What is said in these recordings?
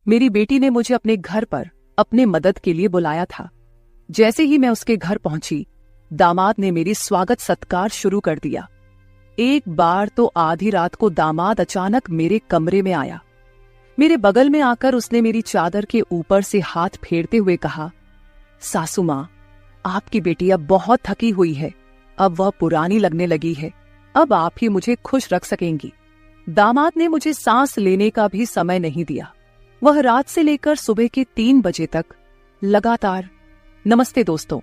मेरी बेटी ने मुझे अपने घर पर अपने मदद के लिए बुलाया था। जैसे ही मैं उसके घर पहुंची, दामाद ने मेरी स्वागत सत्कार शुरू कर दिया। एक बार तो आधी रात को दामाद अचानक मेरे कमरे में आया। मेरे बगल में आकर उसने मेरी चादर के ऊपर से हाथ फेरते हुए कहा, सासू माँ, आपकी बेटी अब बहुत थकी हुई है, अब वह पुरानी लगने लगी है, अब आप ही मुझे खुश रख सकेंगी। दामाद ने मुझे सांस लेने का भी समय नहीं दिया। वह रात से लेकर सुबह के 3 बजे तक लगातार। नमस्ते दोस्तों,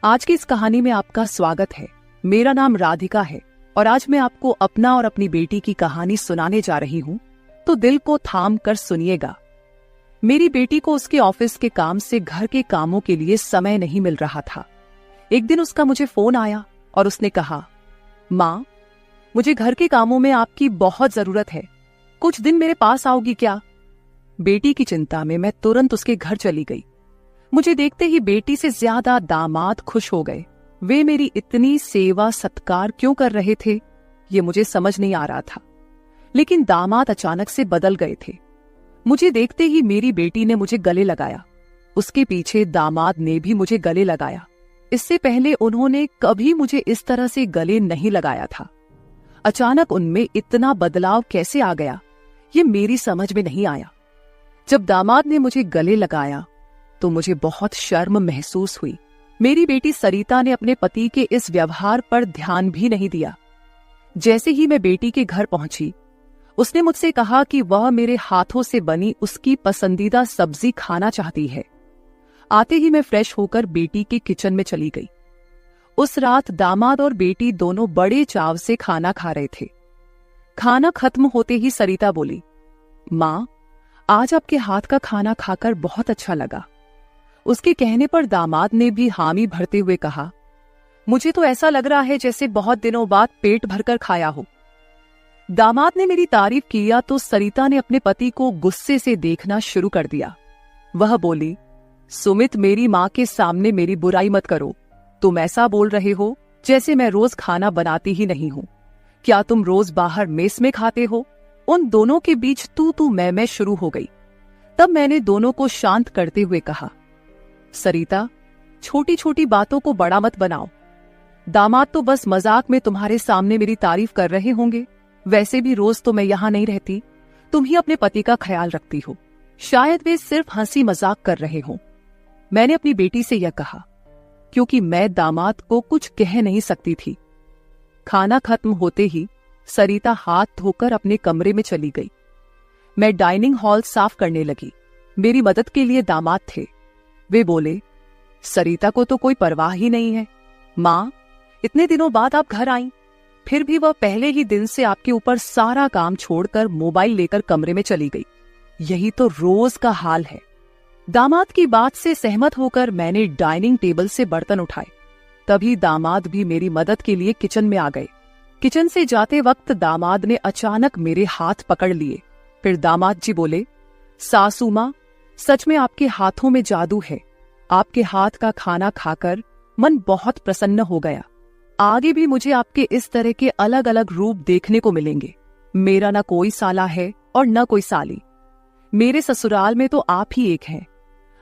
आज की इस कहानी में आपका स्वागत है। मेरा नाम राधिका है और आज मैं आपको अपना और अपनी बेटी की कहानी सुनाने जा रही हूँ, तो दिल को थाम कर सुनिएगा। मेरी बेटी को उसके ऑफिस के काम से घर के कामों के लिए समय नहीं मिल रहा था। एक दिन उसका मुझे फोन आया और उसने कहा, माँ, मुझे घर के कामों में आपकी बहुत जरूरत है, कुछ दिन मेरे पास आओगी क्या? बेटी की चिंता में मैं तुरंत उसके घर चली गई। मुझे देखते ही बेटी से ज्यादा दामाद खुश हो गए। वे मेरी इतनी सेवा सत्कार क्यों कर रहे थे, ये मुझे समझ नहीं आ रहा था। लेकिन दामाद अचानक से बदल गए थे। मुझे देखते ही मेरी बेटी ने मुझे गले लगाया। उसके पीछे दामाद ने भी मुझे गले लगाया। इससे पहले उन्होंने कभी मुझे इस तरह से गले नहीं लगाया था। अचानक उनमें इतना बदलाव कैसे आ गया, ये मेरी समझ में नहीं आया। जब दामाद ने मुझे गले लगाया तो मुझे बहुत शर्म महसूस हुई। मेरी बेटी सरिता ने अपने पति के इस व्यवहार पर ध्यान भी नहीं दिया। जैसे ही मैं बेटी के घर पहुंची, उसने मुझसे कहा कि वह मेरे हाथों से बनी उसकी पसंदीदा सब्जी खाना चाहती है। आते ही मैं फ्रेश होकर बेटी के किचन में चली गई। उस रात दामाद और बेटी दोनों बड़े चाव से खाना खा रहे थे। खाना खत्म होते ही सरिता बोली, माँ, आज आपके हाथ का खाना खाकर बहुत अच्छा लगा। उसके कहने पर दामाद ने भी हामी भरते हुए कहा, मुझे तो ऐसा लग रहा है जैसे बहुत दिनों बाद पेट भरकर खाया हो। दामाद ने मेरी तारीफ किया तो सरिता ने अपने पति को गुस्से से देखना शुरू कर दिया। वह बोली, सुमित, मेरी माँ के सामने मेरी बुराई मत करो। तुम ऐसा बोल रहे हो जैसे मैं रोज खाना बनाती ही नहीं हूँ। क्या तुम रोज बाहर मेस में खाते हो? उन दोनों के बीच तू मैं शुरू हो गई। तब मैंने दोनों को शांत करते हुए कहा, सरिता, छोटी छोटी बातों को बड़ा मत बनाओ। दामाद तो बस मजाक में तुम्हारे सामने मेरी तारीफ कर रहे होंगे। वैसे भी रोज तो मैं यहाँ नहीं रहती, तुम ही अपने पति का ख्याल रखती हो। शायद वे सिर्फ हंसी मजाक कर रहे हो। मैंने अपनी बेटी से यह कहा क्योंकि मैं दामाद को कुछ कह नहीं सकती थी। खाना खत्म होते ही सरिता हाथ धोकर अपने कमरे में चली गई। मैं डाइनिंग हॉल साफ करने लगी। मेरी मदद के लिए दामाद थे। वे बोले, सरिता को तो कोई परवाह ही नहीं है। माँ, इतने दिनों बाद आप घर आईं, फिर भी वह पहले ही दिन से आपके ऊपर सारा काम छोड़कर मोबाइल लेकर कमरे में चली गई। यही तो रोज का हाल है। दामाद की बात से सहमत होकर मैंने डाइनिंग टेबल से बर्तन उठाए। तभी दामाद भी मेरी मदद के लिए किचन में आ गए। किचन से जाते वक्त दामाद ने अचानक मेरे हाथ पकड़ लिए। फिर दामाद जी बोले, सासू माँ, सच में आपके हाथों में जादू है। आपके हाथ का खाना खाकर मन बहुत प्रसन्न हो गया। आगे भी मुझे आपके इस तरह के अलग अलग रूप देखने को मिलेंगे। मेरा न कोई साला है और न कोई साली। मेरे ससुराल में तो आप ही एक हैं।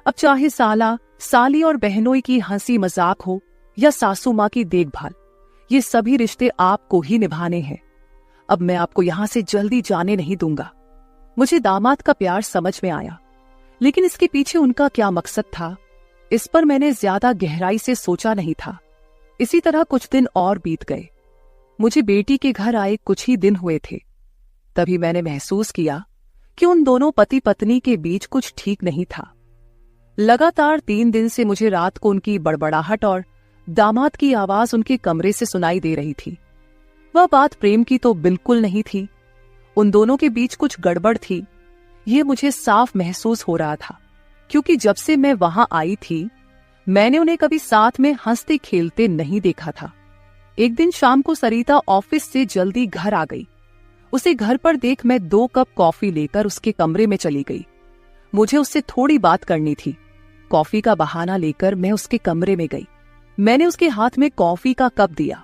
अब चाहे साला, साली और बहनोई की हंसी मजाक हो या सासू माँ की देखभाल, ये सभी रिश्ते आपको ही निभाने हैं। अब मैं आपको यहां से जल्दी जाने नहीं दूंगा। मुझे दामाद का प्यार समझ में आया, लेकिन इसके पीछे उनका क्या मकसद था, इस पर मैंने ज्यादा गहराई से सोचा नहीं था। इसी तरह कुछ दिन और बीत गए। मुझे बेटी के घर आए कुछ ही दिन हुए थे। तभी मैंने महसूस किया कि उन दोनों पति पत्नी के बीच कुछ ठीक नहीं था। लगातार 3 दिन से मुझे रात को उनकी बड़बड़ाहट और दामाद की आवाज उनके कमरे से सुनाई दे रही थी। वह बात प्रेम की तो बिल्कुल नहीं थी। उन दोनों के बीच कुछ गड़बड़ थी, ये मुझे साफ महसूस हो रहा था, क्योंकि जब से मैं वहां आई थी मैंने उन्हें कभी साथ में हंसते खेलते नहीं देखा था। एक दिन शाम को सरिता ऑफिस से जल्दी घर आ गई। उसे घर पर देख मैं 2 कप कॉफी लेकर उसके कमरे में चली गई। मुझे उससे थोड़ी बात करनी थी। कॉफी का बहाना लेकर मैं उसके कमरे में गई। मैंने उसके हाथ में कॉफी का कप दिया,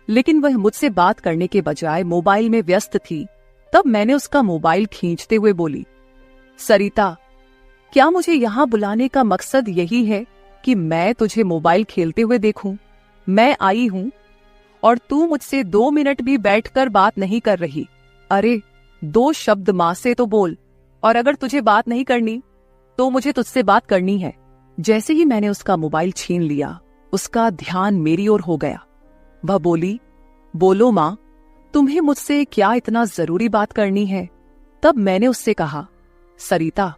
लेकिन वह मुझसे बात करने के बजाय मोबाइल में व्यस्त थी। तब मैंने उसका मोबाइल खींचते हुए बोली, सरिता, क्या मुझे यहाँ बुलाने का मकसद यही है कि मैं तुझे मोबाइल खेलते हुए देखूं? मैं आई हूं और तू मुझसे 2 मिनट भी बैठकर बात नहीं कर रही। अरे 2 शब्द मां से तो बोल, और अगर तुझे बात नहीं करनी तो मुझे तुझसे बात करनी है। जैसे ही मैंने उसका मोबाइल छीन लिया, उसका ध्यान मेरी ओर हो गया। वह बोली, बोलो मां, तुम्हें मुझसे क्या इतना जरूरी बात करनी है? तब मैंने उससे कहा, सरिता,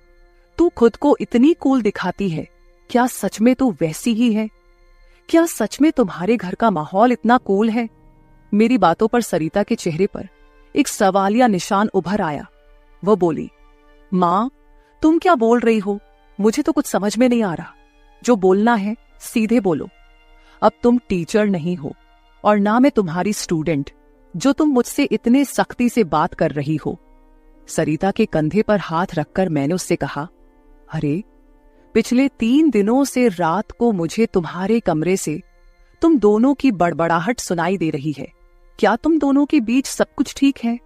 तू खुद को इतनी कूल दिखाती है, क्या सच में तू वैसी ही है? क्या सच में तुम्हारे घर का माहौल इतना कूल है? मेरी बातों पर सरिता के चेहरे पर एक सवालिया निशान उभर आया। वह बोली, मां, तुम क्या बोल रही हो? मुझे तो कुछ समझ में नहीं आ रहा। जो बोलना है सीधे बोलो। अब तुम टीचर नहीं हो और ना मैं तुम्हारी स्टूडेंट, जो तुम मुझसे इतने सख्ती से बात कर रही हो। सरिता के कंधे पर हाथ रखकर मैंने उससे कहा, अरे पिछले 3 दिनों से रात को मुझे तुम्हारे कमरे से तुम दोनों की बड़बड़ाहट सुनाई दे रही है। क्या तुम दोनों के बीच सब कुछ ठीक है?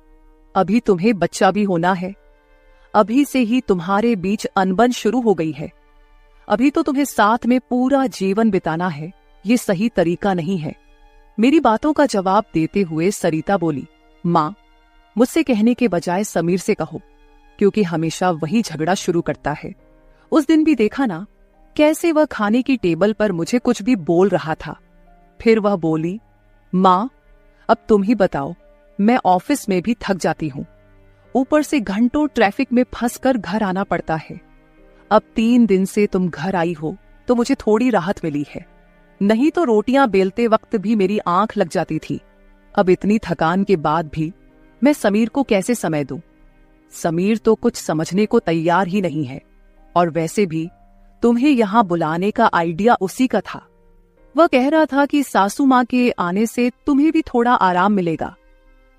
अभी तुम्हें बच्चा भी होना है। अभी से ही तुम्हारे बीच अनबन शुरू हो गई है। अभी तो तुम्हें साथ में पूरा जीवन बिताना है। ये सही तरीका नहीं है। मेरी बातों का जवाब देते हुए सरिता बोली, मां, मुझसे कहने के बजाय समीर से कहो, क्योंकि हमेशा वही झगड़ा शुरू करता है। उस दिन भी देखा ना, कैसे वह खाने की टेबल पर मुझे कुछ भी बोल रहा था। फिर वह बोली, मां, अब तुम ही बताओ, मैं ऑफिस में भी थक जाती हूं। ऊपर से घंटों ट्रैफिक में फंसकर घर आना पड़ता है। अब 3 दिन से तुम घर आई हो तो मुझे थोड़ी राहत मिली है, नहीं तो रोटियां बेलते वक्त भी मेरी आंख लग जाती थी। अब इतनी थकान के बाद भी मैं समीर को कैसे समय दूं? समीर तो कुछ समझने को तैयार ही नहीं है। और वैसे भी तुम्हें यहां बुलाने का आइडिया उसी का था। वह कह रहा था कि सासू मां के आने से तुम्हें भी थोड़ा आराम मिलेगा।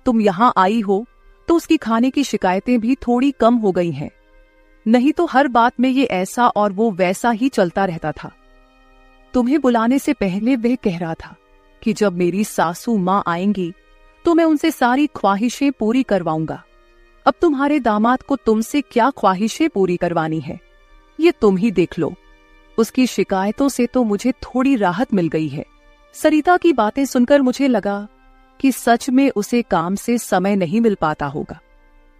तुम यहां आई हो तो उसकी खाने की शिकायतें भी थोड़ी कम हो गई हैं। नहीं तो हर बात में ये ऐसा और वो वैसा ही चलता रहता था। तुम्हें बुलाने से पहले वह कह रहा था कि जब मेरी सासू मां आएंगी तो मैं उनसे सारी ख्वाहिशें पूरी करवाऊंगा। अब तुम्हारे दामाद को तुमसे क्या ख्वाहिशें पूरी करवानी है, ये तुम ही देख लो। उसकी शिकायतों से तो मुझे थोड़ी राहत मिल गई है। सरिता की बातें सुनकर मुझे लगा कि सच में उसे काम से समय नहीं मिल पाता होगा,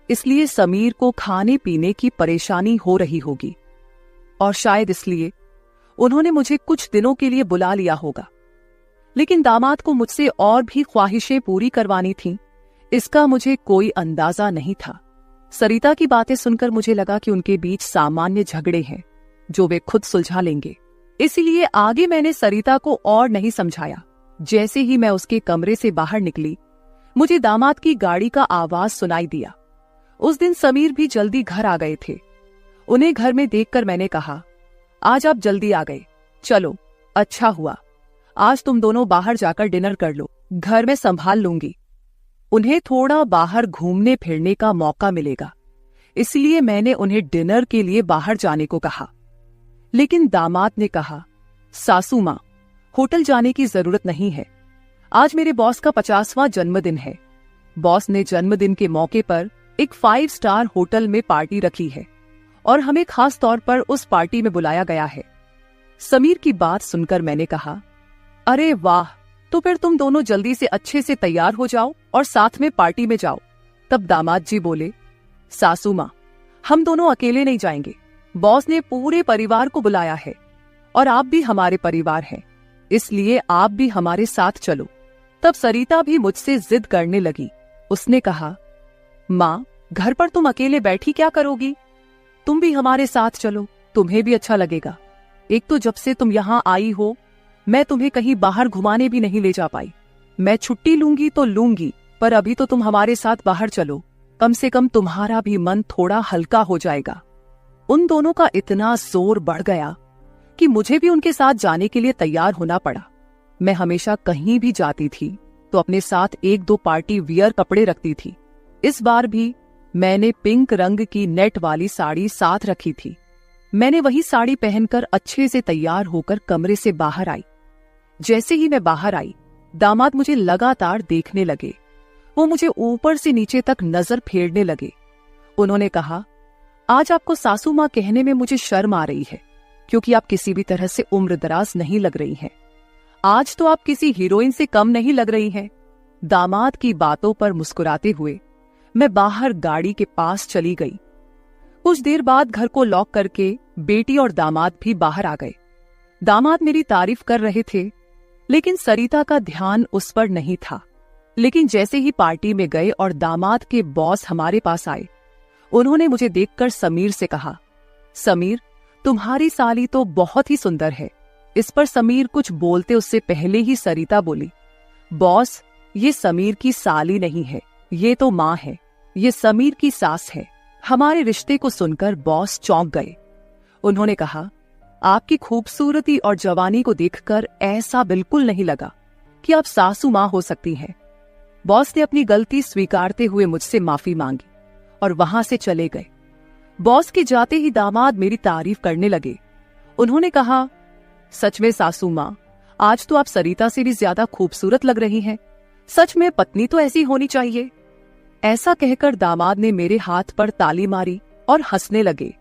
इसलिए समीर को खाने पीने की परेशानी हो रही होगी, और शायद इसलिए उन्होंने मुझे कुछ दिनों के लिए बुला लिया होगा। लेकिन दामाद को मुझसे और भी ख्वाहिशें पूरी करवानी थीं, इसका मुझे कोई अंदाजा नहीं था। सरिता की बातें सुनकर मुझे लगा कि उनके बीच सामान्य झगड़े हैं जो वे खुद सुलझा लेंगे। इसीलिए आगे मैंने सरिता को और नहीं समझाया। जैसे ही मैं उसके कमरे से बाहर निकली, मुझे दामाद की गाड़ी का आवाज सुनाई दिया। उस दिन समीर भी जल्दी घर आ गए थे। उन्हें घर में देखकर मैंने कहा, आज आप जल्दी आ गए, चलो अच्छा हुआ। आज तुम दोनों बाहर जाकर डिनर कर लो, घर में संभाल लूंगी। उन्हें थोड़ा बाहर घूमने फिरने का मौका मिलेगा, इसलिए मैंने उन्हें डिनर के लिए बाहर जाने को कहा। लेकिन दामाद ने कहा, सासू मां, होटल जाने की जरूरत नहीं है। आज मेरे बॉस का 50वां जन्मदिन है। बॉस ने जन्मदिन के मौके पर एक 5 स्टार होटल में पार्टी रखी है और हमें खास तौर पर उस पार्टी में बुलाया गया है। समीर की बात सुनकर मैंने कहा, अरे वाह, तो फिर तुम दोनों जल्दी से अच्छे से तैयार हो जाओ और साथ में पार्टी में जाओ। तब दामाद जी बोले, सासू मां, हम दोनों अकेले नहीं जाएंगे। बॉस ने पूरे परिवार को बुलाया है और आप भी हमारे परिवार हैं, इसलिए आप भी हमारे साथ चलो। तब सरिता भी मुझसे जिद करने लगी। उसने कहा, मां, घर पर तुम अकेले बैठी क्या करोगी? तुम भी हमारे साथ चलो, तुम्हें भी अच्छा लगेगा। एक तो जब से तुम यहाँ आई हो, मैं तुम्हें कहीं बाहर घुमाने भी नहीं ले जा पाई। मैं छुट्टी लूंगी तो लूंगी, पर अभी तो तुम हमारे साथ बाहर चलो, कम से कम तुम्हारा भी मन थोड़ा हल्का हो जाएगा। उन दोनों का इतना जोर बढ़ गया कि मुझे भी उनके साथ जाने के लिए तैयार होना पड़ा। मैं हमेशा कहीं भी जाती थी तो अपने साथ 1-2 पार्टी वियर कपड़े रखती थी। इस बार भी मैंने पिंक रंग की नेट वाली साड़ी साथ रखी थी। मैंने वही साड़ी पहनकर अच्छे से तैयार होकर कमरे से बाहर आई। जैसे ही मैं बाहर आई, दामाद मुझे लगातार देखने लगे। वो मुझे ऊपर से नीचे तक नजर फेरने लगे। उन्होंने कहा, आज आपको सासू माँ कहने में मुझे शर्म आ रही है, क्योंकि आप किसी भी तरह से उम्रदराज नहीं लग रही हैं। आज तो आप किसी हीरोइन से कम नहीं लग रही हैं। दामाद की बातों पर मुस्कुराते हुए मैं बाहर गाड़ी के पास चली गई। कुछ देर बाद घर को लॉक करके बेटी और दामाद भी बाहर आ गए। दामाद मेरी तारीफ कर रहे थे, लेकिन सरिता का ध्यान उस पर नहीं था। लेकिन जैसे ही पार्टी में गए और दामाद के बॉस हमारे पास आए, उन्होंने मुझे देखकर समीर से कहा, समीर, तुम्हारी साली तो बहुत ही सुंदर है। इस पर समीर कुछ बोलते उससे पहले ही सरिता बोली, बॉस, ये समीर की साली नहीं है, ये तो माँ है, ये समीर की सास है। हमारे रिश्ते को सुनकर बॉस चौंक गए। उन्होंने कहा, आपकी खूबसूरती और जवानी को देखकर ऐसा बिल्कुल नहीं लगा कि आप सासू माँ हो सकती हैं। बॉस ने अपनी गलती स्वीकारते हुए मुझसे माफी मांगी और वहां से चले गए। बॉस के जाते ही दामाद मेरी तारीफ करने लगे। उन्होंने कहा, सच में सासू माँ, आज तो आप सरिता से भी ज्यादा खूबसूरत लग रही हैं। सच में पत्नी तो ऐसी होनी चाहिए। ऐसा कहकर दामाद ने मेरे हाथ पर ताली मारी और हंसने लगे।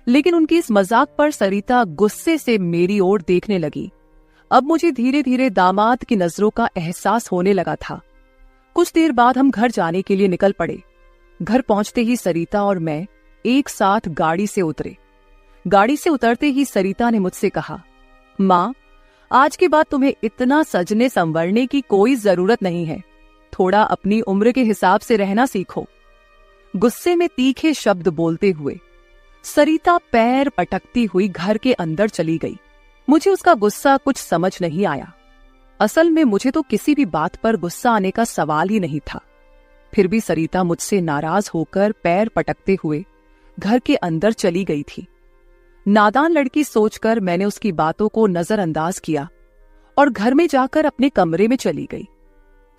लेकिन उनकी इस मजाक पर सरिता गुस्से से मेरी ओर देखने लगी। अब मुझे धीरे धीरे दामाद की नजरों का एहसास होने लगा था। कुछ देर बाद हम घर जाने के लिए निकल पड़े। घर पहुंचते ही सरिता और मैं एक साथ गाड़ी से उतरे। गाड़ी से उतरते ही सरिता ने मुझसे कहा, माँ, आज के बाद तुम्हें इतना सजने संवरने की कोई जरूरत नहीं है। थोड़ा अपनी उम्र के हिसाब से रहना सीखो। गुस्से में तीखे शब्द बोलते हुए सरिता पैर पटकती हुई घर के अंदर चली गई। मुझे उसका गुस्सा कुछ समझ नहीं आया। असल में मुझे तो किसी भी बात पर गुस्सा आने का सवाल ही नहीं था। फिर भी सरिता मुझसे नाराज होकर पैर पटकते हुए घर के अंदर चली गई थी। नादान लड़की सोचकर मैंने उसकी बातों को नजरअंदाज किया और घर में जाकर अपने कमरे में चली गई।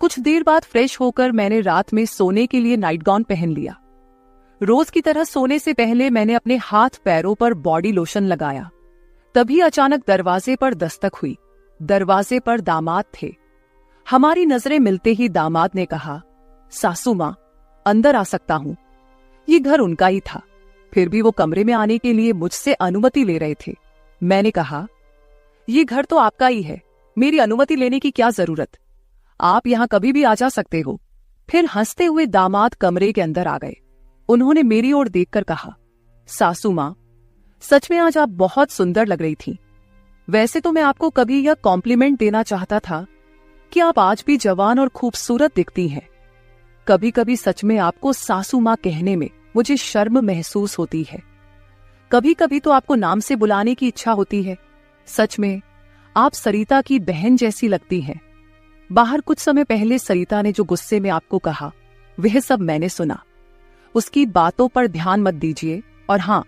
कुछ देर बाद फ्रेश होकर मैंने रात में सोने के लिए नाइट गाउन पहन लिया। रोज की तरह सोने से पहले मैंने अपने हाथ पैरों पर बॉडी लोशन लगाया। तभी अचानक दरवाजे पर दस्तक हुई। दरवाजे पर दामाद थे। हमारी नजरें मिलते ही दामाद ने कहा, सासू माँ, अंदर आ सकता हूं। ये घर उनका ही था, फिर भी वो कमरे में आने के लिए मुझसे अनुमति ले रहे थे। मैंने कहा, ये घर तो आपका ही है, मेरी अनुमति लेने की क्या जरूरत, आप यहां कभी भी आ जा सकते हो। फिर हंसते हुए दामाद कमरे के अंदर आ गए। उन्होंने मेरी ओर देखकर कहा, सासू माँ, सच में आज आप बहुत सुंदर लग रही थी। वैसे तो मैं आपको कभी यह कॉम्प्लीमेंट देना चाहता था कि आप आज भी जवान और खूबसूरत दिखती हैं। कभी कभी सच में आपको सासू माँ कहने में मुझे शर्म महसूस होती है। कभी कभी तो आपको नाम से बुलाने की इच्छा होती है। सच में आप सरिता की बहन जैसी लगती हैं। बाहर कुछ समय पहले सरिता ने जो गुस्से में आपको कहा, वह सब मैंने सुना। उसकी बातों पर ध्यान मत दीजिए। और हाँ,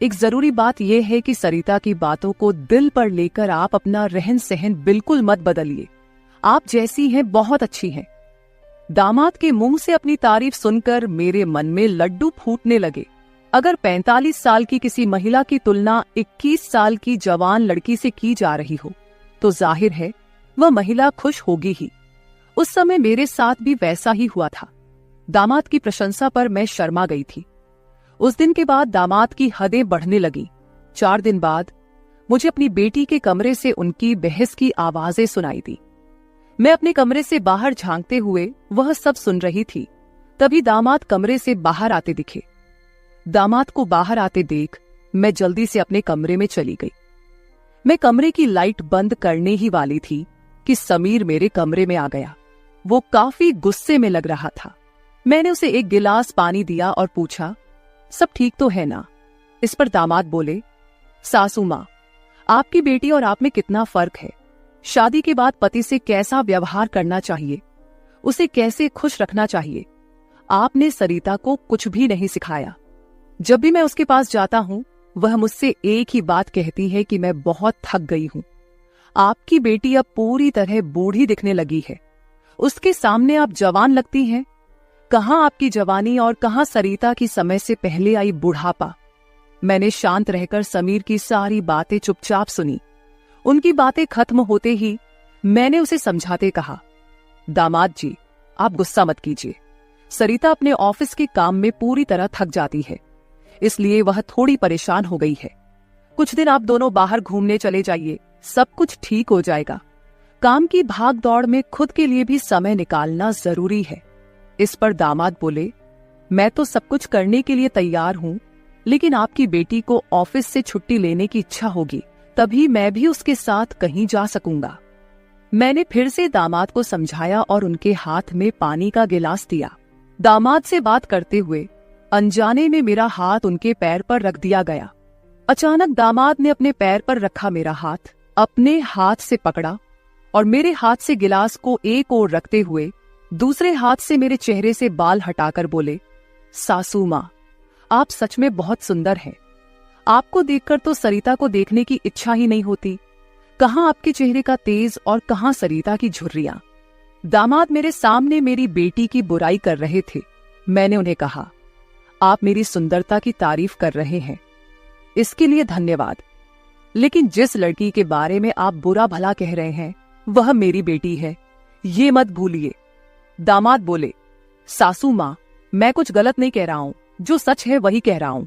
एक जरूरी बात यह है कि सरिता की बातों को दिल पर लेकर आप अपना रहन सहन बिल्कुल मत बदलिए। आप जैसी हैं बहुत अच्छी हैं। दामाद के मुंह से अपनी तारीफ सुनकर मेरे मन में लड्डू फूटने लगे। अगर 45 साल की किसी महिला की तुलना 21 साल की जवान लड़की से की जा रही हो, तो जाहिर है वह महिला खुश होगी ही। उस समय मेरे साथ भी वैसा ही हुआ था। दामाद की प्रशंसा पर मैं शर्मा गई थी। उस दिन के बाद दामाद की हदें बढ़ने लगी। 4 दिन बाद मुझे अपनी बेटी के कमरे से उनकी बहस की आवाजें सुनाई दी। मैं अपने कमरे से बाहर झांकते हुए वह सब सुन रही थी। तभी दामाद कमरे से बाहर आते दिखे। दामाद को बाहर आते देख मैं जल्दी से अपने कमरे में चली गई। मैं कमरे की लाइट बंद करने ही वाली थी कि समीर मेरे कमरे में आ गया। वो काफी गुस्से में लग रहा था। मैंने उसे एक गिलास पानी दिया और पूछा, सब ठीक तो है ना? इस पर दामाद बोले, सासू माँ, आपकी बेटी और आप में कितना फर्क है। शादी के बाद पति से कैसा व्यवहार करना चाहिए, उसे कैसे खुश रखना चाहिए, आपने सरिता को कुछ भी नहीं सिखाया। जब भी मैं उसके पास जाता हूं, वह मुझसे एक ही बात कहती है कि मैं बहुत थक गई हूं। आपकी बेटी अब पूरी तरह बूढ़ी दिखने लगी है। उसके सामने आप जवान लगती हैं। कहां आपकी जवानी और कहां सरिता की समय से पहले आई बुढ़ापा। मैंने शांत रहकर समीर की सारी बातें चुपचाप सुनी। उनकी बातें खत्म होते ही मैंने उसे समझाते कहा, दामाद जी, आप गुस्सा मत कीजिए। सरिता अपने ऑफिस के काम में पूरी तरह थक जाती है, इसलिए वह थोड़ी परेशान हो गई है। कुछ दिन आप दोनों बाहर घूमने चले जाइए, सब कुछ ठीक हो जाएगा। काम की भाग दौड़ में खुद के लिए भी समय निकालना जरूरी है। इस पर दामाद बोले, मैं तो सब कुछ करने के लिए तैयार हूँ, लेकिन आपकी बेटी को ऑफिस से छुट्टी लेने की इच्छा होगी, तभी मैं भी उसके साथ कहीं जा सकूंगा। मैंने फिर से दामाद को समझाया और उनके हाथ में पानी का गिलास दिया। दामाद से बात करते हुए अनजाने में मेरा हाथ उनके पैर पर रख दिया गया। अचानक दामाद ने अपने पैर पर रखा मेरा हाथ अपने हाथ से पकड़ा और मेरे हाथ से गिलास को एक ओर रखते हुए दूसरे हाथ से मेरे चेहरे से बाल हटाकर बोले, सासू माँ, आप सच में बहुत सुंदर हैं। आपको देखकर तो सरिता को देखने की इच्छा ही नहीं होती। कहाँ आपके चेहरे का तेज और कहाँ सरिता की झुर्रियां। दामाद मेरे सामने मेरी बेटी की बुराई कर रहे थे। मैंने उन्हें कहा, आप मेरी सुंदरता की तारीफ कर रहे हैं, इसके लिए धन्यवाद, लेकिन जिस लड़की के बारे में आप बुरा भला कह रहे हैं वह मेरी बेटी है, ये मत भूलिए। दामाद बोले, सासू माँ, मैं कुछ गलत नहीं कह रहा हूं, जो सच है वही कह रहा हूं।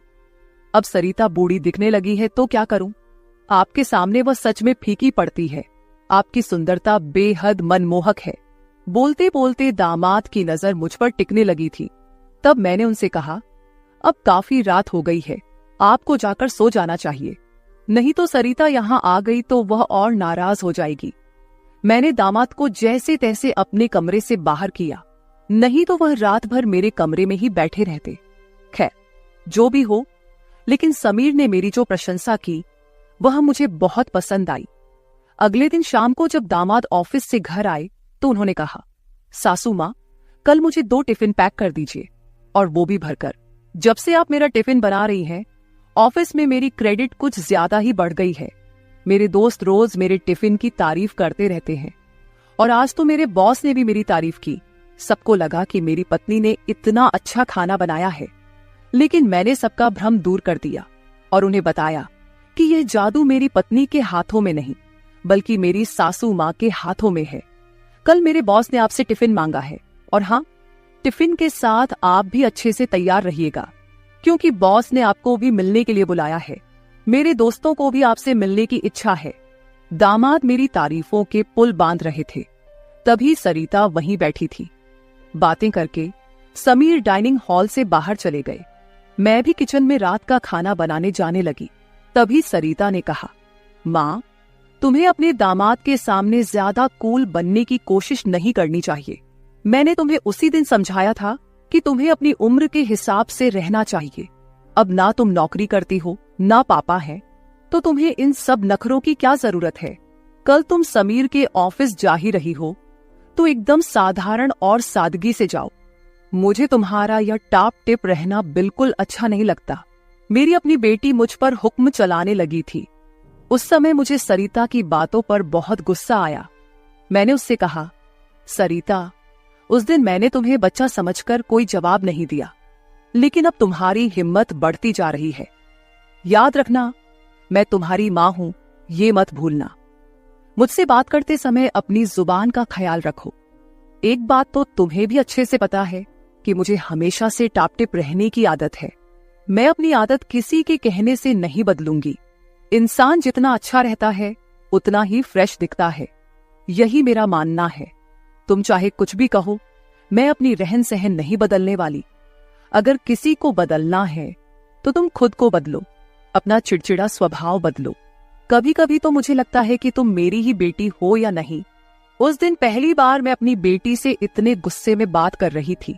अब सरिता बूढ़ी दिखने लगी है तो क्या करूं? आपके सामने वह सच में फीकी पड़ती है। आपकी सुंदरता बेहद मनमोहक है। बोलते बोलते दामाद की नजर मुझ पर टिकने लगी थी। तब मैंने उनसे कहा, अब काफी रात हो गई है, आपको जाकर सो जाना चाहिए, नहीं तो सरिता यहाँ आ गई तो वह और नाराज हो जाएगी। मैंने दामाद को जैसे तैसे अपने कमरे से बाहर किया, नहीं तो वह रात भर मेरे कमरे में ही बैठे रहते। खैर, जो भी हो, लेकिन समीर ने मेरी जो प्रशंसा की वह मुझे बहुत पसंद आई। अगले दिन शाम को जब दामाद ऑफिस से घर आए तो उन्होंने कहा, सासू माँ, कल मुझे 2 टिफिन पैक कर दीजिए, और वो भी भरकर। जब से आप मेरा टिफिन बना रही हैं, ऑफिस में मेरी क्रेडिट कुछ ज्यादा ही बढ़ गई है। मेरे दोस्त रोज मेरे टिफिन की तारीफ करते रहते हैं, और आज तो मेरे बॉस ने भी मेरी तारीफ की। सबको लगा कि मेरी पत्नी ने इतना अच्छा खाना बनाया है, लेकिन मैंने सबका भ्रम दूर कर दिया और उन्हें बताया कि यह जादू मेरी पत्नी के हाथों में नहीं, बल्कि मेरी सासू माँ के हाथों में है। कल मेरे बॉस ने आपसे टिफिन मांगा है, और हाँ, टिफिन के साथ आप भी अच्छे से तैयार रहिएगा, क्योंकि बॉस ने आपको भी मिलने के लिए बुलाया है। मेरे दोस्तों को भी आपसे मिलने की इच्छा है। दामाद मेरी तारीफों के पुल बांध रहे थे, तभी सरिता वहीं बैठी थी। बातें करके समीर डाइनिंग हॉल से बाहर चले गए। मैं भी किचन में रात का खाना बनाने जाने लगी। तभी सरिता ने कहा, माँ, तुम्हें अपने दामाद के सामने ज्यादा कूल बनने की कोशिश नहीं करनी चाहिए। मैंने तुम्हें उसी दिन समझाया था कि तुम्हें अपनी उम्र के हिसाब से रहना चाहिए। अब ना तुम नौकरी करती हो, ना पापा है, तो तुम्हें इन सब नखरों की क्या जरूरत है? कल तुम समीर के ऑफिस जा ही रही हो, तो एकदम साधारण और सादगी से जाओ। मुझे तुम्हारा यह टाप टिप रहना बिल्कुल अच्छा नहीं लगता। मेरी अपनी बेटी मुझ पर हुक्म चलाने लगी थी। उस समय मुझे सरिता की बातों पर बहुत गुस्सा आया। मैंने उससे कहा, सरिता, उस दिन मैंने तुम्हें बच्चा समझकर कोई जवाब नहीं दिया, लेकिन अब तुम्हारी हिम्मत बढ़ती जा रही है। याद रखना, मैं तुम्हारी माँ हूं, ये मत भूलना। मुझसे बात करते समय अपनी जुबान का ख्याल रखो। एक बात तो तुम्हें भी अच्छे से पता है कि मुझे हमेशा से टापटिप रहने की आदत है। मैं अपनी आदत किसी के कहने से नहीं बदलूंगी। इंसान जितना अच्छा रहता है उतना ही फ्रेश दिखता है, यही मेरा मानना है। तुम चाहे कुछ भी कहो, मैं अपनी रहन सहन नहीं बदलने वाली। अगर किसी को बदलना है तो तुम खुद को बदलो, अपना चिड़चिड़ा स्वभाव बदलो। कभी कभी तो मुझे लगता है कि तुम मेरी ही बेटी हो या नहीं। उस दिन पहली बार मैं अपनी बेटी से इतने गुस्से में बात कर रही थी।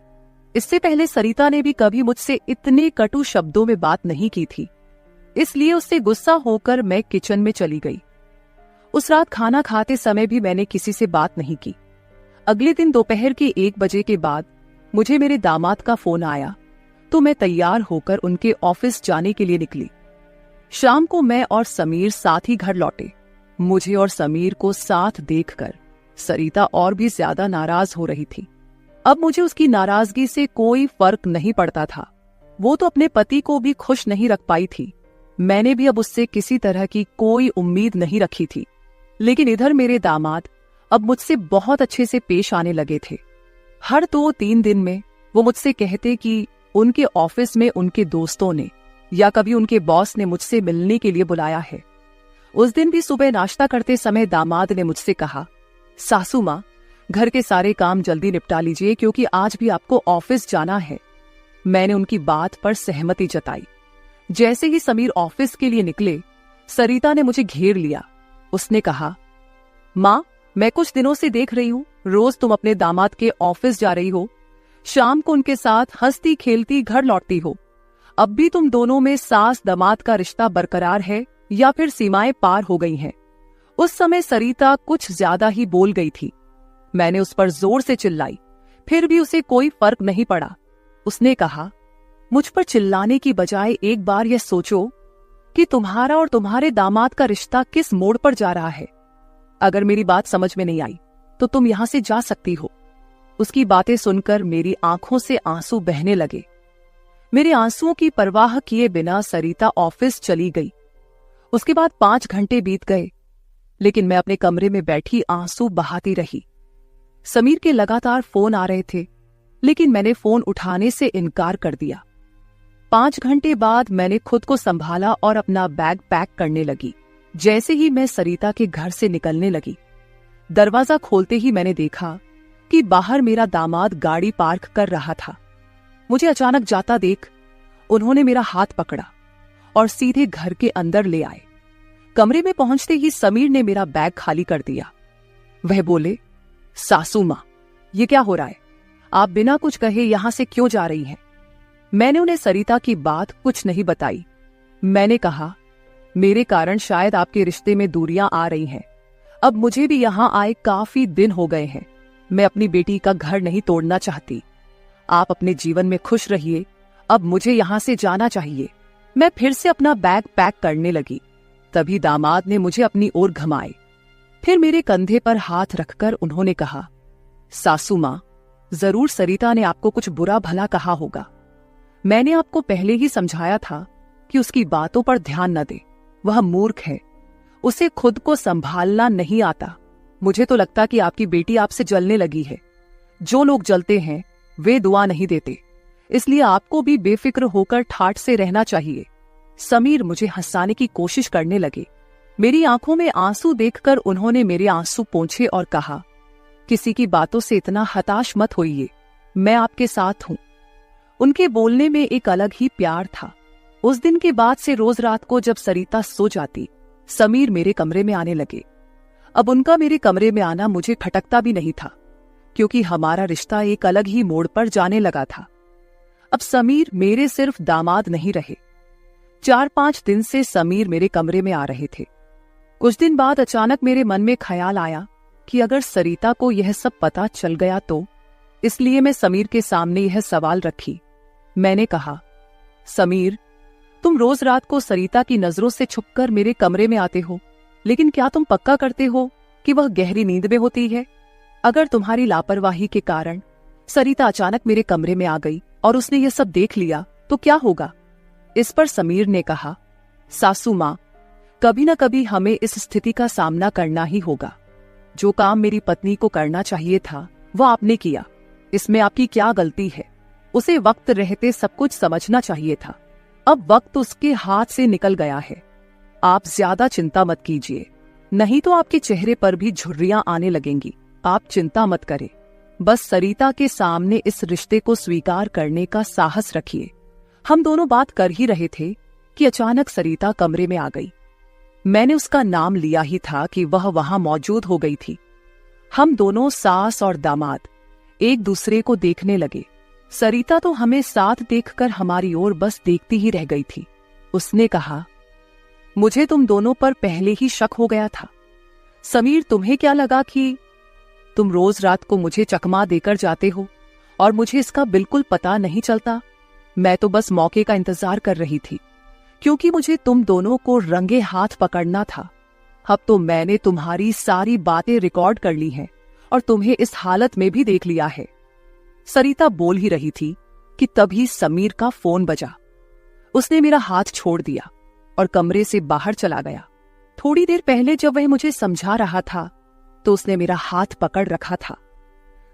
इससे पहले सरिता ने भी कभी मुझसे इतने कटु शब्दों में बात नहीं की थी। इसलिए उससे गुस्सा होकर मैं किचन में चली गई। उस रात खाना खाते समय भी मैंने किसी से बात नहीं की। अगले दिन दोपहर के 1 बजे के बाद मुझे मेरे दामाद का फोन आया, तो मैं तैयार होकर उनके ऑफिस जाने के लिए निकली। शाम को मैं और समीर साथ ही घर लौटे। मुझे और समीर को साथ देखकर सरिता और भी ज्यादा नाराज हो रही थी। अब मुझे उसकी नाराजगी से कोई फर्क नहीं पड़ता था। वो तो अपने पति को भी खुश नहीं रख पाई थी। मैंने भी अब उससे किसी तरह की कोई उम्मीद नहीं रखी थी। लेकिन इधर मेरे दामाद अब मुझसे बहुत अच्छे से पेश आने लगे थे। हर 2-3 दिन में वो मुझसे कहते कि उनके ऑफिस में उनके दोस्तों ने या कभी उनके बॉस ने मुझसे मिलने के लिए बुलाया है। उस दिन भी सुबह नाश्ता करते समय दामाद ने मुझसे कहा, सासू माँ, घर के सारे काम जल्दी निपटा लीजिए क्योंकि आज भी आपको ऑफिस जाना है। मैंने उनकी बात पर सहमति जताई। जैसे ही समीर ऑफिस के लिए निकले, सरिता ने मुझे घेर लिया। उसने कहा, माँ, मैं कुछ दिनों से देख रही हूँ, रोज तुम अपने दामाद के ऑफिस जा रही हो, शाम को उनके साथ हंसती खेलती घर लौटती हो। अब भी तुम दोनों में सास दामाद का रिश्ता बरकरार है या फिर सीमाएं पार हो गई हैं? उस समय सरिता कुछ ज्यादा ही बोल गई थी। मैंने उस पर जोर से चिल्लाई, फिर भी उसे कोई फर्क नहीं पड़ा। उसने कहा, मुझ पर चिल्लाने की बजाय एक बार यह सोचो कि तुम्हारा और तुम्हारे दामाद का रिश्ता किस मोड़ पर जा रहा है। अगर मेरी बात समझ में नहीं आई तो तुम यहां से जा सकती हो। उसकी बातें सुनकर मेरी आंखों से आंसू बहने लगे। मेरे आंसुओं की परवाह किए बिना सरिता ऑफिस चली गई। उसके बाद 5 घंटे बीत गए, लेकिन मैं अपने कमरे में बैठी आंसू बहाती रही। समीर के लगातार फोन आ रहे थे, लेकिन मैंने फोन उठाने से इनकार कर दिया। 5 घंटे बाद मैंने खुद को संभाला और अपना बैग पैक करने लगी। जैसे ही मैं सरिता के घर से निकलने लगी, दरवाजा खोलते ही मैंने देखा कि बाहर मेरा दामाद गाड़ी पार्क कर रहा था। मुझे अचानक जाता देख उन्होंने मेरा हाथ पकड़ा और सीधे घर के अंदर ले आए। कमरे में पहुंचते ही समीर ने मेरा बैग खाली कर दिया। वह बोले, सासू मां, ये क्या हो रहा है? आप बिना कुछ कहे यहां से क्यों जा रही हैं? मैंने उन्हें सरिता की बात कुछ नहीं बताई। मैंने कहा, मेरे कारण शायद आपके रिश्ते में दूरियां आ रही हैं। अब मुझे भी यहां आए काफी दिन हो गए हैं। मैं अपनी बेटी का घर नहीं तोड़ना चाहती। आप अपने जीवन में खुश रहिए, अब मुझे यहां से जाना चाहिए। मैं फिर से अपना बैग पैक करने लगी। तभी दामाद ने मुझे अपनी ओर घुमाए। फिर मेरे कंधे पर हाथ रखकर उन्होंने कहा, सासू मां, जरूर सरिता ने आपको कुछ बुरा भला कहा होगा। मैंने आपको पहले ही समझाया था कि उसकी बातों पर ध्यान न दे। वह मूर्ख है, उसे खुद को संभालना नहीं आता। मुझे तो लगता कि आपकी बेटी आपसे जलने लगी है। जो लोग जलते हैं वे दुआ नहीं देते, इसलिए आपको भी बेफिक्र होकर ठाठ से रहना चाहिए। समीर मुझे हंसाने की कोशिश करने लगे। मेरी आंखों में आंसू देखकर उन्होंने मेरे आंसू पोंछे और कहा, किसी की बातों से इतना हताश मत होइए, मैं आपके साथ हूं। उनके बोलने में एक अलग ही प्यार था। उस दिन के बाद से रोज रात को जब सरिता सो जाती, समीर मेरे कमरे में आने लगे। अब उनका मेरे कमरे में आना मुझे खटकता भी नहीं था, क्योंकि हमारा रिश्ता एक अलग ही मोड़ पर जाने लगा था। अब समीर मेरे सिर्फ दामाद नहीं रहे। 4-5 दिन से समीर मेरे कमरे में आ रहे थे। कुछ दिन बाद अचानक मेरे मन में ख्याल आया कि अगर सरिता को यह सब पता चल गया तो, इसलिए मैं समीर के सामने यह सवाल रखी। मैंने कहा, समीर, तुम रोज रात को सरिता की नजरों से छुपकर मेरे कमरे में आते हो, लेकिन क्या तुम पक्का करते हो कि वह गहरी नींद में होती है? अगर तुम्हारी लापरवाही के कारण सरिता अचानक मेरे कमरे में आ गई और उसने यह सब देख लिया तो क्या होगा? इस पर समीर ने कहा, सासू मां, कभी न कभी हमें इस स्थिति का सामना करना ही होगा। जो काम मेरी पत्नी को करना चाहिए था वह आपने किया, इसमें आपकी क्या गलती है? उसे वक्त रहते सब कुछ समझना चाहिए था। अब वक्त उसके हाथ से निकल गया है। आप ज्यादा चिंता मत कीजिए, नहीं तो आपके चेहरे पर भी झुर्रियां आने लगेंगी। आप चिंता मत करें, बस सरिता के सामने इस रिश्ते को स्वीकार करने का साहस रखिए। हम दोनों बात कर ही रहे थे कि अचानक सरिता कमरे में आ गई। मैंने उसका नाम लिया ही था कि वह वहां मौजूद हो गई थी। हम दोनों सास और दामाद एक दूसरे को देखने लगे। सरिता तो हमें साथ देखकर हमारी ओर बस देखती ही रह गई थी। उसने कहा, मुझे तुम दोनों पर पहले ही शक हो गया था। समीर, तुम्हें क्या लगा कि तुम रोज रात को मुझे चकमा देकर जाते हो और मुझे इसका बिल्कुल पता नहीं चलता? मैं तो बस मौके का इंतजार कर रही थी, क्योंकि मुझे तुम दोनों को रंगे हाथ पकड़ना था। अब तो मैंने तुम्हारी सारी बातें रिकॉर्ड कर ली हैं और तुम्हें इस हालत में भी देख लिया है। सरिता बोल ही रही थी कि तभी समीर का फोन बजा। उसने मेरा हाथ छोड़ दिया और कमरे से बाहर चला गया। थोड़ी देर पहले जब वह मुझे समझा रहा था तो उसने मेरा हाथ पकड़ रखा था।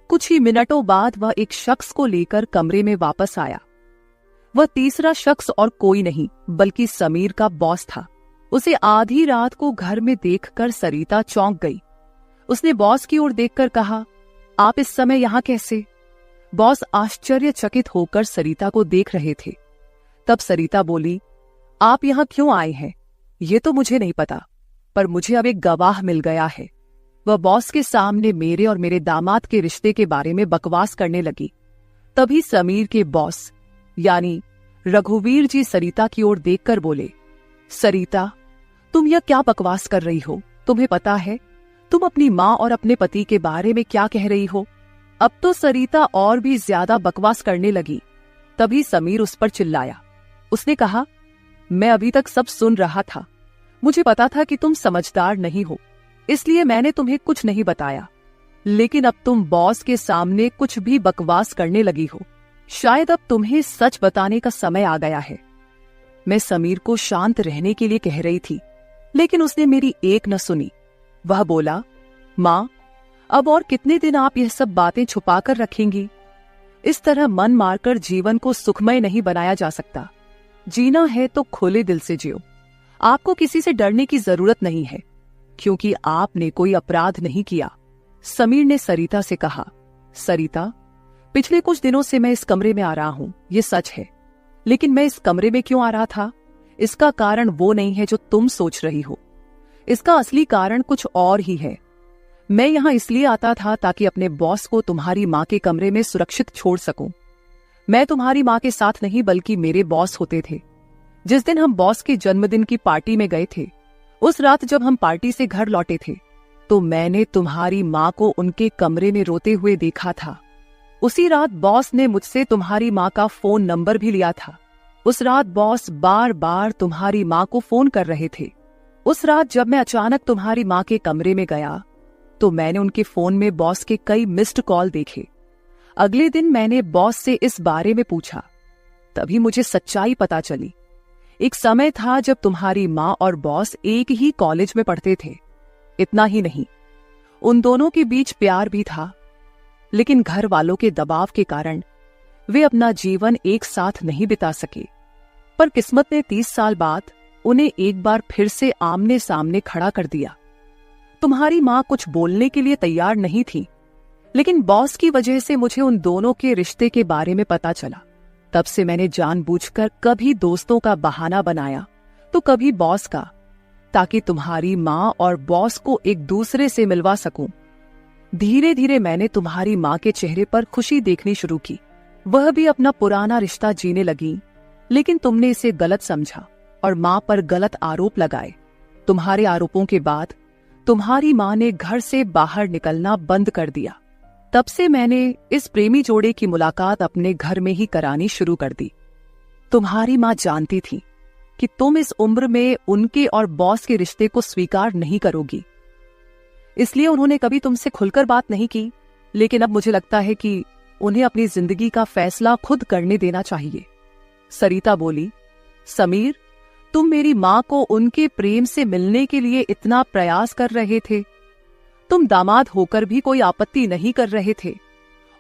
कुछ ही मिनटों बाद वह एक शख्स को लेकर कमरे में वापस आया। वह तीसरा शख्स और कोई नहीं बल्कि समीर का बॉस था। उसे आधी रात को घर में देखकर सरिता चौंक गई। उसने बॉस की ओर देखकर कहा, आप इस समय यहां कैसे? बॉस आश्चर्यचकित होकर सरिता को देख रहे थे। तब सरिता बोली, आप यहां क्यों आए हैं ये तो मुझे नहीं पता, पर मुझे अब एक गवाह मिल गया है। वह बॉस के सामने मेरे और मेरे दामाद के रिश्ते के बारे में बकवास करने लगी। तभी समीर के बॉस यानी रघुवीर जी सरिता की ओर देखकर बोले, सरिता, तुम यह क्या बकवास कर रही हो? तुम्हें पता है तुम अपनी माँ और अपने पति के बारे में क्या कह रही हो? अब तो सरिता और भी ज्यादा बकवास करने लगी। तभी समीर उस पर चिल्लाया। उसने कहा, मैं अभी तक सब सुन रहा था। मुझे पता था कि तुम समझदार नहीं हो, इसलिए मैंने तुम्हें कुछ नहीं बताया, लेकिन अब तुम बॉस के सामने कुछ भी बकवास करने लगी हो। शायद अब तुम्हें सच बताने का समय आ गया है। मैं समीर को शांत रहने के लिए कह रही थी, लेकिन उसने मेरी एक न सुनी। वह बोला, माँ, अब और कितने दिन आप यह सब बातें छुपाकर रखेंगी? इस तरह मन मारकर जीवन को सुखमय नहीं बनाया जा सकता। जीना है तो खुले दिल से जियो। आपको किसी से डरने की जरूरत नहीं है, क्योंकि आपने कोई अपराध नहीं किया। समीर ने सरिता से कहा, सरिता, पिछले कुछ दिनों से मैं इस कमरे में आ रहा हूं, ये सच है, लेकिन मैं इस कमरे में क्यों आ रहा था, इसका कारण वो नहीं है जो तुम सोच रही हो। इसका असली कारण कुछ और ही है। मैं यहां इसलिए आता था ताकि अपने बॉस को तुम्हारी माँ के कमरे में सुरक्षित छोड़ सकूं। मैं तुम्हारी माँ के साथ नहीं बल्कि मेरे बॉस होते थे। जिस दिन हम बॉस के जन्मदिन की पार्टी में गए थे, उस रात जब हम पार्टी से घर लौटे थे, तो मैंने तुम्हारी माँ को उनके कमरे में रोते हुए देखा था। उसी रात बॉस ने मुझसे तुम्हारी माँ का फोन नंबर भी लिया था। उस रात बॉस बार बार तुम्हारी माँ को फोन कर रहे थे। उस रात जब मैं अचानक तुम्हारी माँ के कमरे में गया, तो मैंने उनके फोन में बॉस के कई मिस्ड कॉल देखे। अगले दिन मैंने बॉस से इस बारे में पूछा, तभी मुझे सच्चाई पता चली। एक समय था जब तुम्हारी माँ और बॉस एक ही कॉलेज में पढ़ते थे। इतना ही नहीं, उन दोनों के बीच प्यार भी था, लेकिन घर वालों के दबाव के कारण वे अपना जीवन एक साथ नहीं बिता सके। पर किस्मत ने 30 साल बाद उन्हें एक बार फिर से आमने सामने खड़ा कर दिया। तुम्हारी माँ कुछ बोलने के लिए तैयार नहीं थी, लेकिन बॉस की वजह से मुझे उन दोनों के रिश्ते के बारे में पता चला। तब से मैंने जानबूझकर कभी दोस्तों का बहाना बनाया तो कभी बॉस का, ताकि तुम्हारी माँ और बॉस को एक दूसरे से मिलवा सकूं। धीरे धीरे मैंने तुम्हारी माँ के चेहरे पर खुशी देखनी शुरू की। वह भी अपना पुराना रिश्ता जीने लगी, लेकिन तुमने इसे गलत समझा और माँ पर गलत आरोप लगाए। तुम्हारे आरोपों के बाद तुम्हारी माँ ने घर से बाहर निकलना बंद कर दिया। तब से मैंने इस प्रेमी जोड़े की मुलाकात अपने घर में ही करानी शुरू कर दी। तुम्हारी माँ जानती थी कि तुम इस उम्र में उनके और बॉस के रिश्ते को स्वीकार नहीं करोगी, इसलिए उन्होंने कभी तुमसे खुलकर बात नहीं की। लेकिन अब मुझे लगता है कि उन्हें अपनी जिंदगी का फैसला खुद करने देना चाहिए। सरिता बोली, समीर, तुम मेरी माँ को उनके प्रेम से मिलने के लिए इतना प्रयास कर रहे थे। तुम दामाद होकर भी कोई आपत्ति नहीं कर रहे थे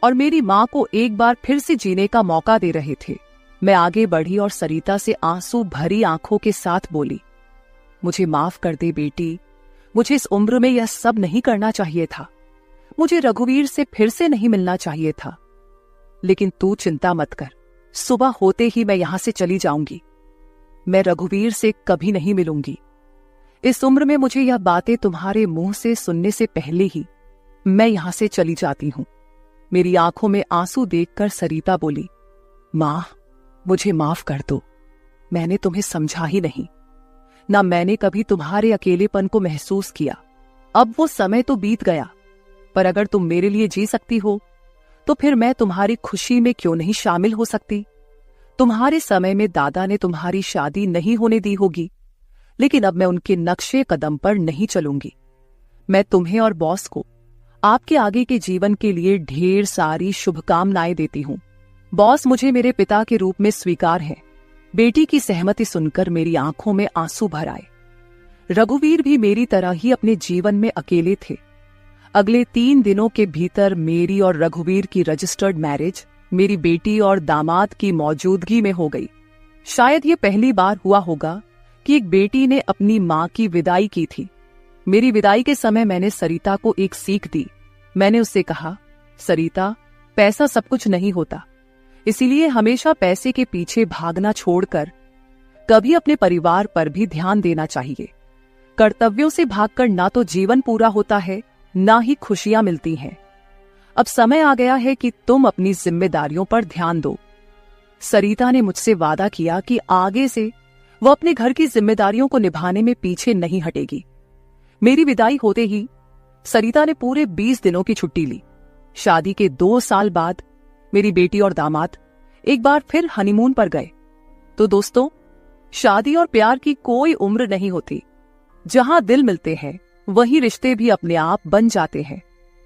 और मेरी माँ को एक बार फिर से जीने का मौका दे रहे थे। मैं आगे बढ़ी और सरिता से आंसू भरी आंखों के साथ बोली, मुझे माफ कर दे बेटी, मुझे इस उम्र में यह सब नहीं करना चाहिए था। मुझे रघुवीर से फिर से नहीं मिलना चाहिए था। लेकिन तू चिंता मत कर, सुबह होते ही मैं यहां से चली जाऊंगी। मैं रघुवीर से कभी नहीं मिलूंगी। इस उम्र में मुझे यह बातें तुम्हारे मुंह से सुनने से पहले ही मैं यहां से चली जाती हूं। मेरी आंखों में आंसू देखकर सरिता बोली, मां, मुझे माफ कर दो। मैंने तुम्हें समझा ही नहीं, ना मैंने कभी तुम्हारे अकेलेपन को महसूस किया। अब वो समय तो बीत गया, पर अगर तुम मेरे लिए जी सकती हो तो फिर मैं तुम्हारी खुशी में क्यों नहीं शामिल हो सकती। तुम्हारे समय में दादा ने तुम्हारी शादी नहीं होने दी होगी, लेकिन अब मैं उनके नक्शे कदम पर नहीं चलूंगी। मैं तुम्हें और बॉस को आपके आगे के जीवन के लिए ढेर सारी शुभकामनाएं देती हूं। बॉस मुझे मेरे पिता के रूप में स्वीकार है। बेटी की सहमति सुनकर मेरी आंखों में आंसू भर आए। रघुवीर भी मेरी तरह ही अपने जीवन में अकेले थे। अगले 3 दिनों के भीतर मेरी और रघुवीर की रजिस्टर्ड मैरिज मेरी बेटी और दामाद की मौजूदगी में हो गई। शायद ये पहली बार हुआ होगा कि एक बेटी ने अपनी मां की विदाई की थी। मेरी विदाई के समय मैंने सरिता को एक सीख दी। मैंने उससे कहा, सरिता, पैसा सब कुछ नहीं होता, इसीलिए हमेशा पैसे के पीछे भागना छोड़कर कभी अपने परिवार पर भी ध्यान देना चाहिए। कर्तव्यों से भागकर ना तो जीवन पूरा होता है, ना ही खुशियां मिलती हैं। अब समय आ गया है कि तुम अपनी जिम्मेदारियों पर ध्यान दो। सरिता ने मुझसे वादा किया कि आगे से वो अपने घर की जिम्मेदारियों को निभाने में पीछे नहीं हटेगी। मेरी विदाई होते ही सरिता ने पूरे 20 दिनों की छुट्टी ली। शादी के 2 साल बाद मेरी बेटी और दामाद एक बार फिर हनीमून पर गए। तो दोस्तों, शादी और प्यार की कोई उम्र नहीं होती। जहां दिल मिलते हैं वहीं रिश्ते भी अपने आप बन जाते हैं।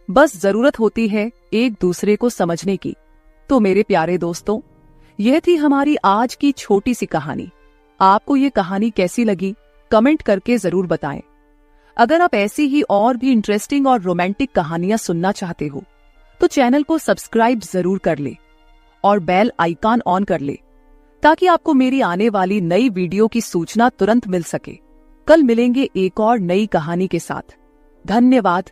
बस जरूरत होती है एक दूसरे को समझने की। तो मेरे प्यारे दोस्तों, यह थी हमारी आज की छोटी सी कहानी। आपको ये कहानी कैसी लगी कमेंट करके जरूर बताएं। अगर आप ऐसी ही और भी इंटरेस्टिंग और रोमांटिक कहानियां सुनना चाहते हो तो चैनल को सब्सक्राइब जरूर कर ले और बेल आइकॉन ऑन कर ले, ताकि आपको मेरी आने वाली नई वीडियो की सूचना तुरंत मिल सके। कल मिलेंगे एक और नई कहानी के साथ। धन्यवाद।